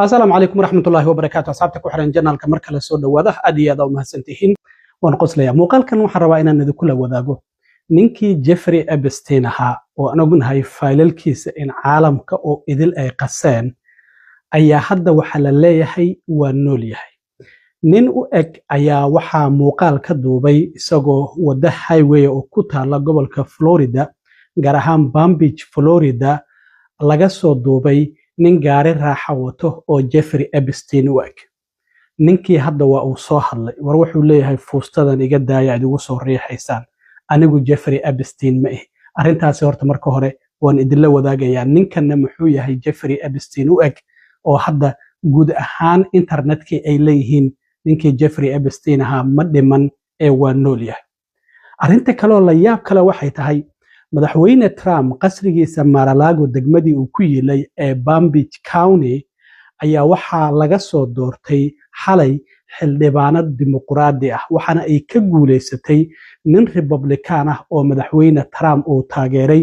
السلام عليكم ورحمة الله وبركاته أصحابتك وحرين جنالك مركز السود وواضح أدي أدو مهسنتهين ونقص ليا موقال كان وحروا إن ندو كل وذاقه نينكي جيفري أبستين ها وأنا قلنا هاي فايل الكيس إن عالم كأو إذل أي قسان أي حد وحل لي هي ونولي هي نين أك أي وحى موقال كدوبي سجو وده هاي وي أو كوتا لقبل كفلوريدا جرهام بامبيج فلوريدا لقصو دوبي nin gaari raaxa wato oo Jeffrey Epstein u eg ninkii hadda waa uu soo hadlay war wuxuu leeyahay fuustadan iga daaya adigu soo riixaysaan anigu Jeffrey Epstein ma ah arintaasi horta marka hore waan idin la wadaagayaa ninkanna muxuu yahay Jeffrey Epstein u eg oo hadda guud ahaan internetkii ay leeyihiin ninkii Jeffrey Epstein ahaa ma dhiman ee waa nool yahay arinta kale oo la yaab kale waxay tahay madaxweyne Trump qasrigiisa Mar-a-Lago degmadii uu ku yeelay ee Palm Beach County ayaa waxa laga soo doortay xalay xildhibaanad dimuqraadi ah waxana ay ka guuleysatay nin Republican ah oo madaxweyne Trump uu taageeray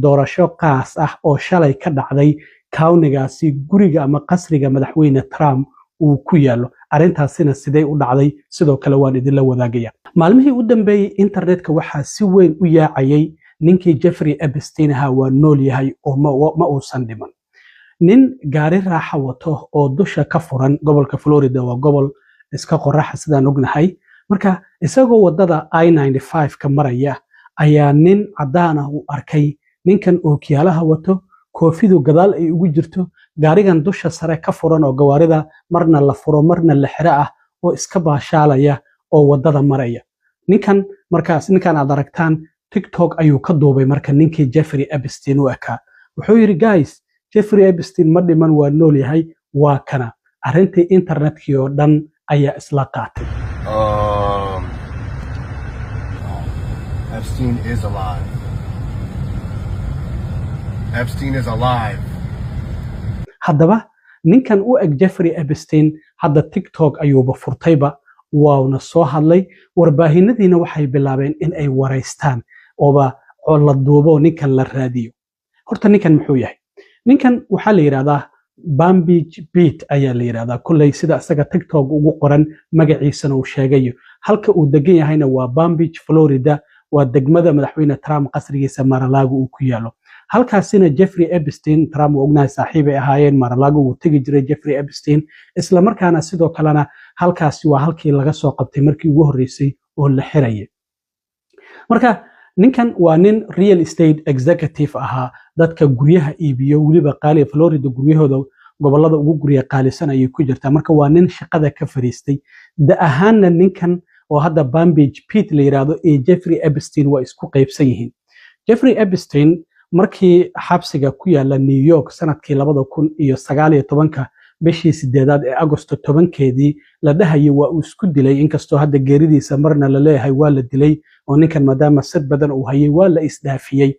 doorasho qaas ah oo shalay ka dhacday county-gaasi guriga ama qasriga madaxweyne Trump uu ku yaalo arintaasina sidee u dhacday sidoo kale waan idin la wadaagaya maalmihii u dambeeyay internetka waxa si weyn u yaacayay ninkii Jeffrey Epstein ahaa waa nool yahay oo ma uusan dhiman nin gaari raaxa wato oo dusha ka furan gobolka Florida waa gobol iska qorax sidaan ognahay marka isagoo wadada I-95 ka maraya ayaa nin cadaan ah u arkay ninkan oo kiyaalaha wato koofidu gadaal ay ugu jirto gaarigan dusha sare ka furan oo gawaarida marna la furo marna la xira ah oo iska baashaalaya oo wadada maraya ninkan aad aragtaan TikTok ayuu ka duubay marka ninkii Jeffrey Epstein u eka wuxuu yiri guys Jeffrey Epstein ma dhiman waa nool yahay waa kana arintii internetkii oo dhan ayaa isla qaatay Epstein is alive. Epstein is alive. haddaba ninkan u eg Jeffrey Epstein hadda TikTok ayuuba furtayba waana soo hadlay warbaahinadiina waxay bilaabeen in ay wareystaan ooba la duubo ninkan la raadiyo horta ninkan muxuu yahay ninkan waxa la yiraahdaa Palm Beach Beat ayaa la yiraahdaa kullay sida asaga TikTok ugu qoran magaciisana uu sheegayo halka uu degan yahayna waa Palm Beach Florida waa degmada madaxweyne Trump qasrigiisa Mar-a-Lago uu ku yaalo halkaasina Jeffrey Epstein Trump ognaay saaxiib ay ahaayeen Mar-a-Lago uu tagi jiray Jeffrey Epstein isla markaana sidoo kalena halkaasi waa halkii laga soo qabtay markii ugu horeysay oo la xirayay marka ninkan waa nin real estate executive ahaa dadka guryaha iibiyo waliba qaali Florida guryahooda gobolada ugu gurya qaalisan ay ku jirtaa marka waa nin shaqada ka fariistay da ahaanna ninkan oo hadda Palm Beach Pete la yiraahdo ee Jeffrey Epstein waa isku qaybsan yihiin Jeffrey Epstein markii xabsiga ku yaala New York sanadkii 2019 bishii 8aad ee Agosto 10keedii la dhahay waa uu isku dilay inkastoo hadda geeridiisa marna la leeyahay waa la dilay oo ninkan maadaama sad badan uu hayay waa la isdaafiyay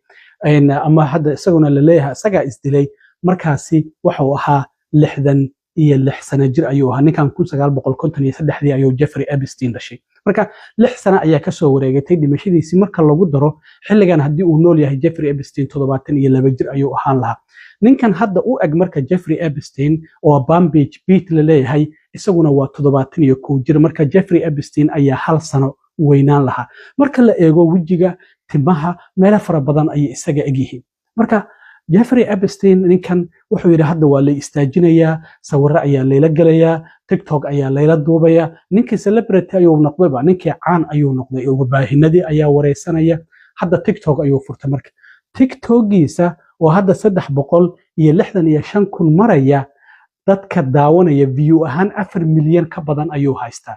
ama hadda isaguna la leeyahay isaga isdilay markaasi waxa uu ahaa 66 sano jir ayuu ahaa ninkan 1953 ayuu Jeffrey Epstein dhashay marka 6 sano ayaa ka soo wareegatay dhimashadiisii marka lagu daro xilligan haddii uu nool yahay Jeffrey Epstein 72 jir ayuu ahaan lahaa ninkan hadda u eg marka Jeffrey Epstein oo Palm Beach Beat la leeyahay isaguna waa 71 jir marka Jeffrey Epstein ayaa hal sano weynaan lahaa marka la eego wajiga timaha meel fara badan ay isaga egyihiin marka Jeffrey Epstein ninkan wuxuu yiri hadda waa la istaajinayaa sawirro ayaa leela galayaa TikTok ayaa leela duubaya ninkii celebrity ayuu noqdayba ninkii caan ayuu noqday oo warbaahinadii ayaa wareysanaya hadda TikTok ayuu furtay marka TikTok-giisa oo hadda 365,000 maraya dadka daawanaya view ahaan 4 milyan ka badan ayuu haystaa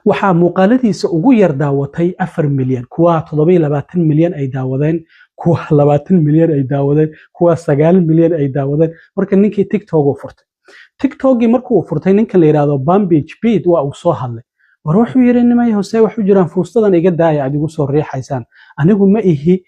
waxa muuqaaladiisa ugu yar daawatay 4 milyan kuwa 27 milyan ay daawadeen kuwa 20 milyan ay daawadeen kuwa 9 milyan ay daawadeen marka ninkii TikTok uu furtay TikTok-gii markuu furtay ninka la yiraahdo Palm Beach Beat waa uu soo hadlay war wuxuu yiri nimay hoose wax u jiraan fuustadan iga daaya adigu soo riixaysaan anigu ma ihi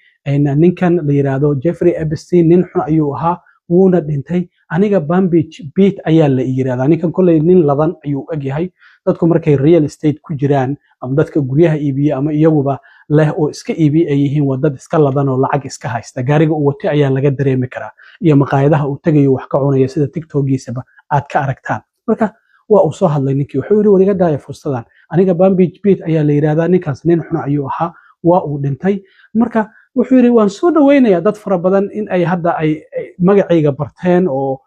ninkan la yiraahdo Jeffrey Epstein nin xun ayuu ahaa wuuna dhintay aniga Palm Beach Beat ayaa la yiraahdaa ninkan kulay nin ladan ayuu eg yahay dadku markay real estate ku jiraan ama dadka guryaha iibiya ama iyaguba leh oo iska iibi ay yihiin wadad iska ladan oo lacag iska haysta gaariga uu watay ayaa laga dareemi karaa iyo maqaayadaha uu tagayo wax ka cunaya sida TikTok-giisaba aad ka aragtaan marka waa uu soo hadlay ninkii wuxuu yiri wariga daaya fursadan aniga Palm Beach Pete ayaa la yiraahdaa ninkaas nin xun ayuu ahaa waa uu dhintay marka wuxuu yiri waan soo dhaweynayaa dad fara badan in ay hadda ay magacayga barteen oo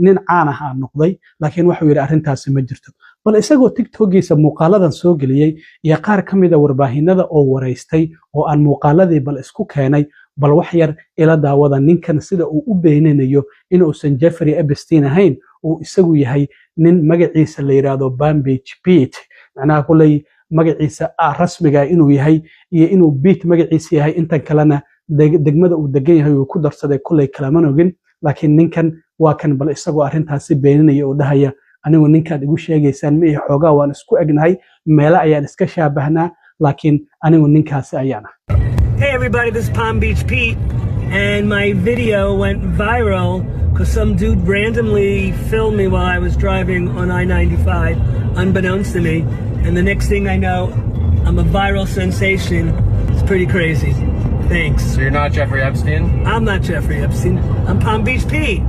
nin caan ah noqday laakiin wuxuu yiri arrintaasi ma jirto bal isagoo TikTok-giisa muuqaaladan soo galiyay iyo qaar kamid ah warbaahinada oo wareystay oo aan muuqaaladii bal isku keenay bal wax yar ila daawada ninkan sida uu u beeninayo inuusan Jeffrey Epstein ahayn uu isagu yahay nin magaciisa la yiraahdo Palm Beach Pete macnaha kulay magaciisa rasmiga inuu yahay iyo inuu Pete magaciisa yahay intan kalena degmada uu degan yahay uu ku darsaday kulay kalaman ogin laakiin ninkan waa kan bal isagoo arrintaasi beeninaya oo dhahaya anigu ninkaad igu sheegaysaan ma xoogaa waan isku egnahay meela ayaan iska shaabahnaa laakiin anigu ninkaasi ayaan Hey everybody, this is Palm Beach Pete, and my video went viral because some dude randomly filmed me while I was driving on I-95, unbeknownst to me, and the next thing I know, I'm a viral sensation. It's pretty crazy. Thanks. So you're not Jeffrey Epstein? I'm not Jeffrey Epstein. I'm Palm Beach Pete.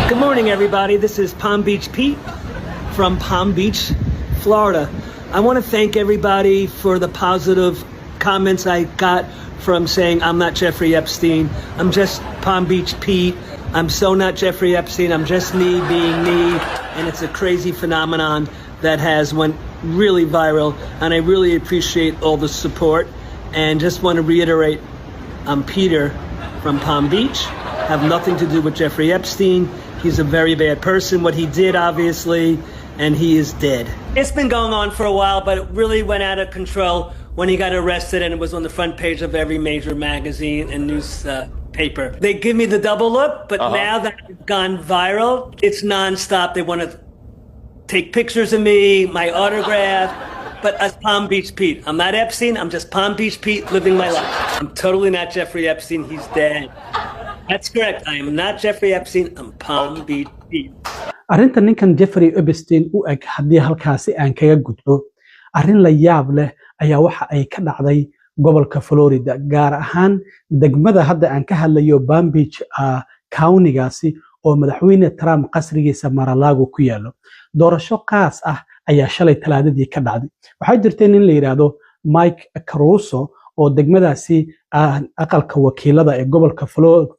Good morning, everybody. This is Palm Beach Pete from Palm Beach, Florida. I want to thank everybody for the positive comments I got from saying I'm not Jeffrey Epstein. I'm just Palm Beach Pete. I'm so not Jeffrey Epstein. I'm just me being me. And it's a crazy phenomenon that has went really viral. And I really appreciate all the support. And just want to reiterate, I'm Peter from Palm Beach. Have nothing to do with Jeffrey Epstein. He's a very bad person. What he did, obviously, and he is dead. It's been going on for a while, but it really went out of control when he got arrested, and it was on the front page of every major magazine and newspaper. They give me the double look, but now that I've gone viral, it's nonstop. They want to take pictures of me, my autograph, but as Palm Beach Pete. I'm not Epstein, I'm just Palm Beach Pete living my life. I'm totally not Jeffrey Epstein, he's dead. That's correct, I am not Jeffrey Epstein, I'm Palm Beach Pete. arrinta ninkan Jeffrey Epstein u eg haddii halkaasi aan kaga gudbo arrin la yaab leh ayaa waxa ay ka dhacday gobolka Florida gaar ahaan degmada hadda aan ka hadlayo Palm Beach county-gaasi oo madaxweyne Trump qasrigiisa Mar-a-Lago ku yaalo doorasho qaas ah ayaa shalay talaadadii ka dhacday waxaa jirtay nin la yiraahdo Mike Caruso oo degmadaasi aqalka wakiilada ee gobolka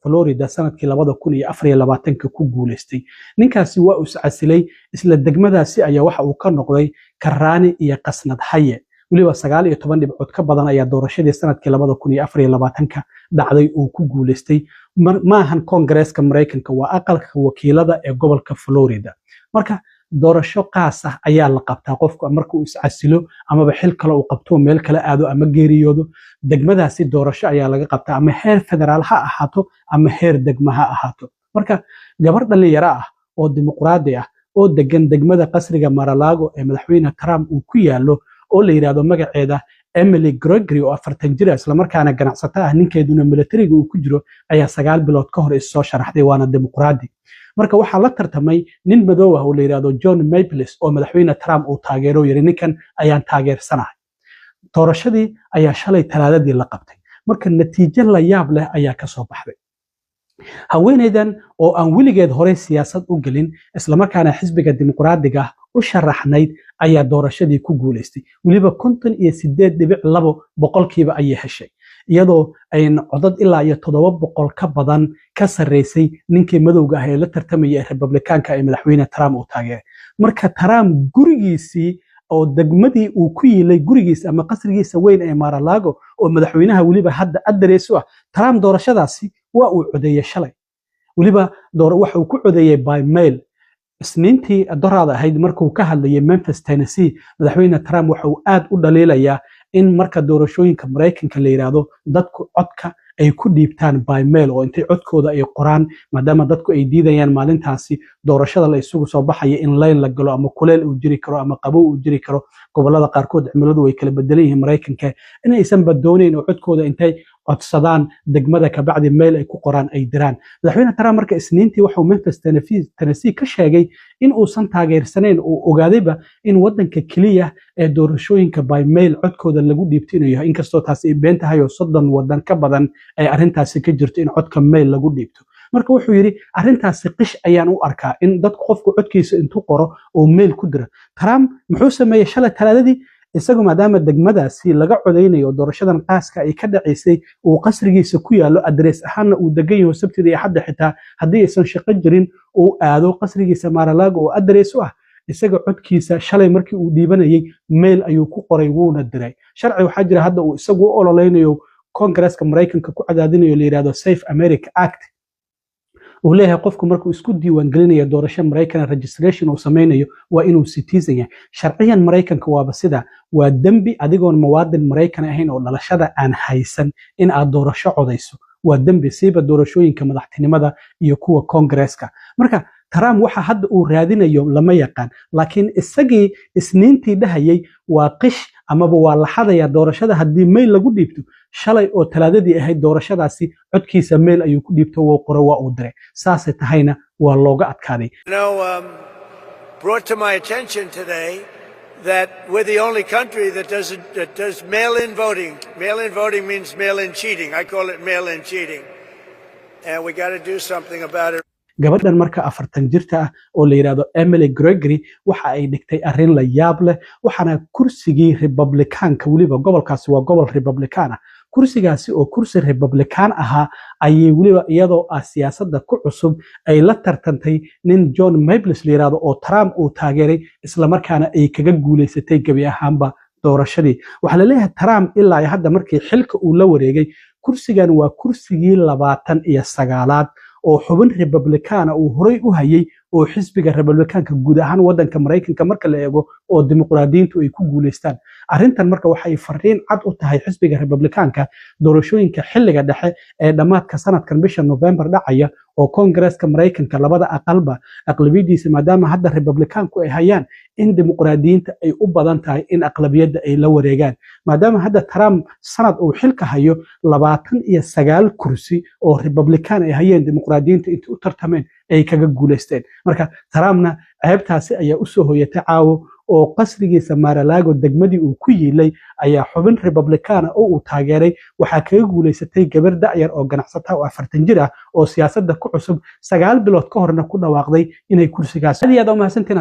Florida sanadkii 2024 ku guuleystay ninkaasi waa uu iscasilay isla degmadaasi ayaa waxa uu ka noqday Karaani iyo Qasnad Haye waliba 19 dhibcood ka badan ayaa doorashadii sanadkii 2024 dhacday uu ku guuleystay maahan Congress-ka Mareykanka waa aqalka wakiilada ee gobolka Florida marka doorasho qaas ah ayaa la qabtaa qofku marka uu iscasilo ama xil kale uu qabto meel kale aado ama geeriyoodo degmadaasi doorasho ayaa laga qabtaa ama heer federaal ha ahaato ama heer degmo ha ahaato marka gabar dhalinyaro ah oo dimuqraadi ah oo degan degmada qasriga Mar-a-Lago ee madaxweyne Trump uu ku yaalo oo la yiraahdo magaceeda Emily Gregory oo 40 jir isla markaana ganacsata ah ninkeeduna militariga uu ku jiro ayaa 9 bilood ka hor soo sharaxday waana dimuqraadi marka waxa la tartamay nin madow ah oo la yiraahdo John Maples oo madaxweyne Trump uu taageero yiri ninkan ayaan taageersanahay doorashadii ayaa shalay talaadadii la qabtay marka natiijo la yaab leh ayaa ka soo baxday haweeneydan oo aan wiligeed hore siyaasad u galin isla markaana xisbiga dimuqraadiga u sharaxnayd ayaa doorashadii ku guuleystay waliba 58.2 boqolkiiba ay heshay iyadoo ay codad ilaa iyo 700 ka badan ka sareysay ninkii madowga ah ee la tartamaya Republicaanka ee madaxweyne Trump uu taageeray marka Trump gurigiisii oo degmadii uu ku yilay gurigiisa ama qasrigiisa weyn ee Mar-a-Lago oo madaxweynaha waliba hadda adreeso ah Trump doorashadaasi waa uu codeeyay shalay waliba waxa uu ku codeeyay by mail isniintii doorada ahayd markuu ka hadlayay Memphis Tennessee madaxweyne Trump waxa uu aad u dhaliilayaa in marka doorashooyinka Mareykanka la yiraahdo dadku codka ay ku dhiibtaan by mail oo intay codkooda ay qoraan maadaama dadku ay diidayaan maalintaasi doorashada la isugu soo baxaya in line la galo ama kuleel uu jiri karo ama qabow uu jiri karo gobolada qaarkood cimiladu way kala bedelan yihiin Mareykanka inaysan badoonayn oo codkooda intay codsadaan degmada ka bacdi mail ay ku qoraan ay diraan madaxweyne Trump marka isniintii waxa uu Memphis Tennessee ka sheegay in uusan taageersanayn oo ogaadayba in wadanka kaliya ee doorashooyinka by mail codkooda lagu dhiibtinayo inkastoo taas ay been tahay oo 30 wadan ka badan ay arintaasi ka jirto in codka mail lagu dhiibto marka wuxuu yiri arrintaasi qish ayaan u arkaa in dadku qofku codkiisa intuu qoro oo mail ku diro Trump muxuu sameeyay shalay talaadadii isagu maadaama degmadaasi laga codeynayo doorashadan qaaska ay ka dhaceysay uu qasrigiisa ku yaalo address ahaana uu degan yahay sabtida iyo xadda xitaa haddii aysan shaqo jirin uu aado qasrigiisa Mar-a-Lago oo address u ah isaga codkiisa shalay markii uu dhiibanayay mail ayuu ku qoray wuuna diray sharci waxa jira hadda uu isagu u ololeynayo Congress-ka Mareykanka ku cadaadinayo la yiraahdo Safe America Act uu leeyahay qofku markuu isku diiwaan gelinayo doorasho Mareykan registration uu sameynayo waa inuu citizen yahay sharciyan Mareykanka waaba sida waa dambi adigoon muwaadin Mareykan ahayn oo dhalashada aan haysan in aad doorasho codayso waa dambi siiba doorashooyinka madaxtinimada iyo kuwa Congress-ka marka Trump waxa hadda uu raadinayo lama yaqaan laakiin isagii isniintii dhahayay waa qish amaba waa la xadaya doorashada haddii mail lagu dhiibto shalay oo talaadadii ahayd doorashadaasi codkiisa mail ayuu ku dhiibto oo qoro waa uu diray saasay tahayna waa looga adkaaday brought to my attention today that we're the only country that does mail-in voting. Mail-in voting means mail-in cheating. I call it mail-in cheating. And we got to do something about it. gabadhan marka 40 jirta ah oo la yiraahdo Emily Gregory waxa ay dhigtay arrin la yaab leh waxana kursigii Republicanka waliba gobolkaasi waa gobol Republican ah kursigaasi oo kursi Republican ahaa ayay waliba iyadoo siyaasadda ku cusub ay la tartantay nin John Maples la yiraahdo oo Trump uu taageeray isla markaana ay kaga guuleysatay gabi ahaanba doorashadii waxa la leeyahay Trump ilaa hadda markii xilka uu la wareegay kursigan waa kursigii 29aad oo xubin Republican uu horay u hayay oo xisbiga Republicanka guud ahaan wadanka Mareykanka marka la eego oo dimuqraadiyiintu ay ku guuleystaan arrintan marka waxay fariin cad u tahay xisbiga Republicanka doorashooyinka xilliga dhexe ee dhamaadka sanadkan bisha November dhacaya oo Congress-ka Mareykanka labada aqalba aqlabiyadiisa maadaama hadda Republicanku ay hayaan in dimuqraadiyiinta ay u badan tahay in aqlabiyada ay la wareegaan maadaama hadda Trump sanad uu xilka hayo 29 kursi oo Republican ay hayeen dimuqraadiyiinta inta u tartameen ay kaga guuleysteen marka Trumpna ceebtaasi ayaa u soo hoyatay caawo oo qasrigiisa Mar-a-Lago degmadii uu ku yiilay ayaa xubin Republican oo uu taageeray waxa kaga guuleysatay gabar da'yar oo ganacsata oo 40 jir ah oo siyaasadda ku cusub 9 bilood ka horna ku dhawaaqday inay kursigaas aad iyo aad u mahadsantiin